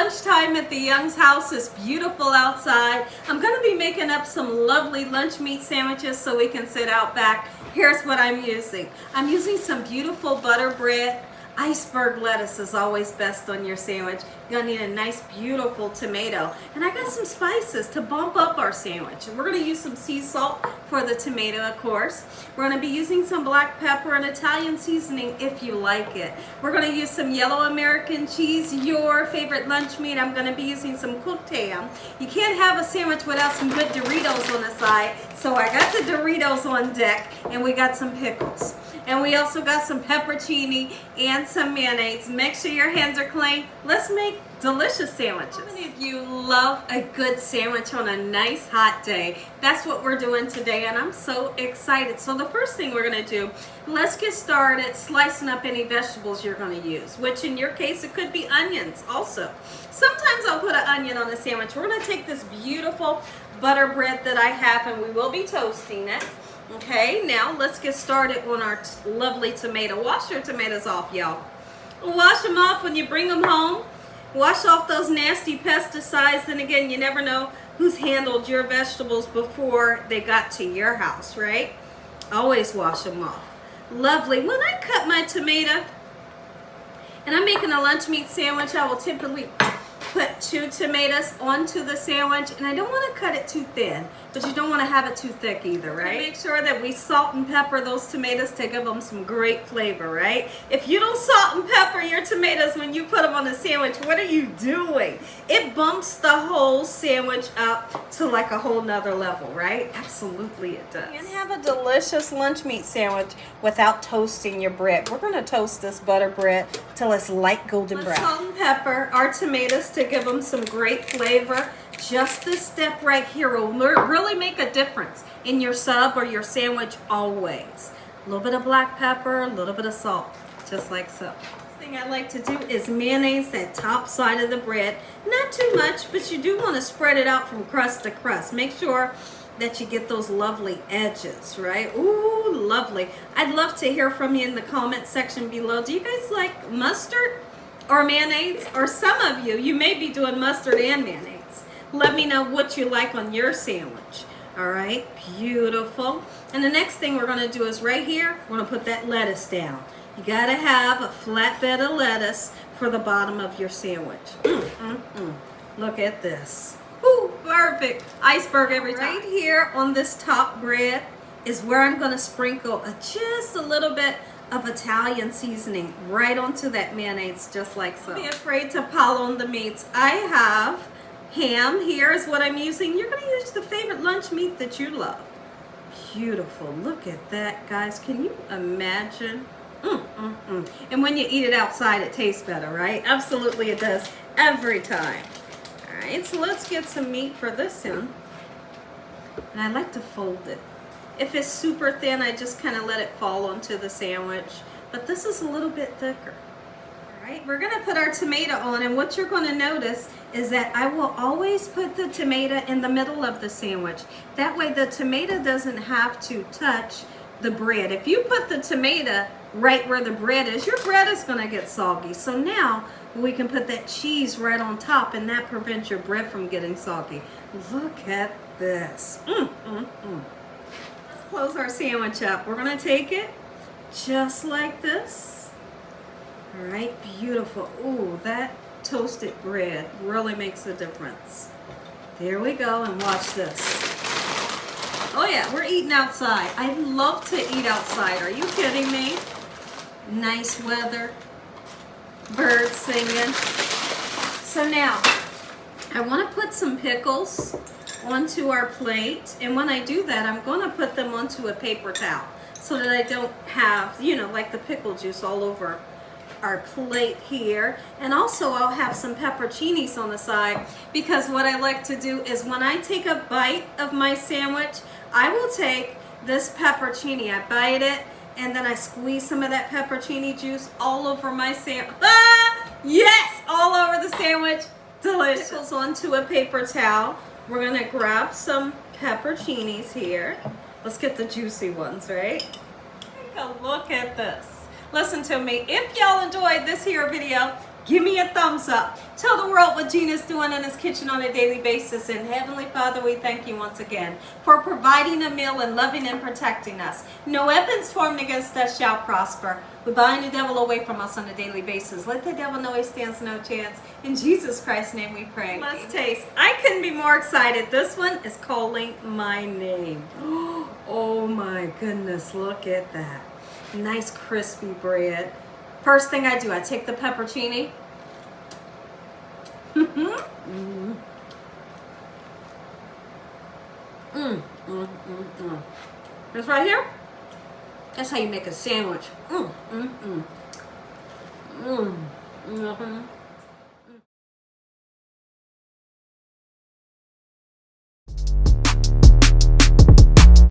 lunchtime at the Young's house. It's beautiful outside. I'm going to be making up some lovely lunch meat sandwiches so we can sit out back. Here's what I'm using. I'm using some beautiful butter bread. Iceberg lettuce is always best on your sandwich. You're gonna need a nice beautiful tomato, and I got some spices to bump up our sandwich. We're gonna use some sea salt for the tomato, of course. We're gonna be using some black pepper and Italian seasoning if you like it. We're gonna use some yellow American cheese, your favorite lunch meat. I'm gonna be using some cooked ham. You can't have a sandwich without some good Doritos on the side, so I got the Doritos on deck, and we got some pickles. And we also got some pepperoncini and some mayonnaise. Make sure your hands are clean. Let's make delicious sandwiches. How many of you love a good sandwich on a nice hot day? That's what we're doing today, and I'm so excited. So the first thing we're gonna do, let's get started slicing up any vegetables you're gonna use, which in your case, it could be onions also. Sometimes I'll put an onion on a sandwich. We're gonna take this beautiful butter bread that I have, and we will be toasting it. Okay, now let's get started on our lovely tomato. Wash your tomatoes off, y'all. Wash them off when you bring them home. Wash off those nasty pesticides. And again, you never know who's handled your vegetables before they got to your house, right? Always wash them off. Lovely. When I cut my tomato and I'm making a lunch meat sandwich, I will typically put 2 tomatoes onto the sandwich, and I don't want to cut it too thin, but you don't want to have it too thick either, right? Make sure that we salt and pepper those tomatoes to give them some great flavor, right? If you don't salt and pepper your tomatoes when you put them on a sandwich, what are you doing? It bumps the whole sandwich up to like a whole nother level, right? Absolutely it does. You can have a delicious lunch meat sandwich without toasting your bread. We're going to toast this butter bread till it's light golden brown. Salt and pepper our tomatoes to give them some great flavor. Just this step right here will really make a difference in your sub or your sandwich always. A little bit of black pepper, a little bit of salt, just like so. Next thing I like to do is mayonnaise that top side of the bread. Not too much, but you do want to spread it out from crust to crust. Make sure that you get those lovely edges, right? Ooh, lovely. I'd love to hear from you in the comment section below. Do you guys like mustard or mayonnaise? Or some of you may be doing mustard and mayonnaise. Let me know what you like on your sandwich. All right, beautiful. And the next thing we're gonna do is right here, we're gonna put that lettuce down. You gotta have a flat bed of lettuce for the bottom of your sandwich. Look at this. Ooh, perfect. Iceberg every time. Right here on this top bread is where I'm gonna sprinkle just a little bit of Italian seasoning right onto that mayonnaise, just like so. Don't be afraid to pile on the meats. I have ham. Here is what I'm using. You're going to use the favorite lunch meat that you love. Beautiful. Look at that, guys. Can you imagine? And when you eat it outside, it tastes better, right? Absolutely it does. Every time. All right, so let's get some meat for this one. And I like to fold it. If it's super thin, I just kind of let it fall onto the sandwich. But this is a little bit thicker. All right, we're gonna put our tomato on, and what you're gonna notice is that I will always put the tomato in the middle of the sandwich. That way the tomato doesn't have to touch the bread. If you put the tomato right where the bread is, your bread is gonna get soggy. So now we can put that cheese right on top, and that prevents your bread from getting soggy. Look at this. Let's close our sandwich up. We're gonna take it just like this. All right, beautiful. Ooh, that toasted bread really makes a difference. There we go, and watch this. Oh yeah, we're eating outside. I love to eat outside. Are you kidding me? Nice weather, birds singing. So now, I want to put some pickles onto our plate, and when I do that, I'm going to put them onto a paper towel so that I don't have, you know, like the pickle juice all over our plate here. And also I'll have some pepperoncinis on the side, because what I like to do is when I take a bite of my sandwich, I will take this pepperoncini, I bite it, and then I squeeze some of that pepperoncini juice all over my sandwich. Ah, yes, all over the sandwich. Delicious. Pickles onto a paper towel. We're gonna grab some pepperoncinis here. Let's get the juicy ones, right? Take a look at this. Listen to me. If y'all enjoyed this here video, Give me a thumbs up. Tell the world what Gina's doing in his kitchen on a daily basis. And Heavenly Father, we thank you once again for providing a meal and loving and protecting us. No weapons formed against us shall prosper. We bind the devil away from us on a daily basis. Let the devil know he stands no chance. In Jesus Christ's name we pray. Let's taste. I couldn't be more excited. This one is calling my name. Oh my goodness, look at that. Nice crispy bread. First thing I do, I take the pepperoni. This right here, that's how you make a sandwich.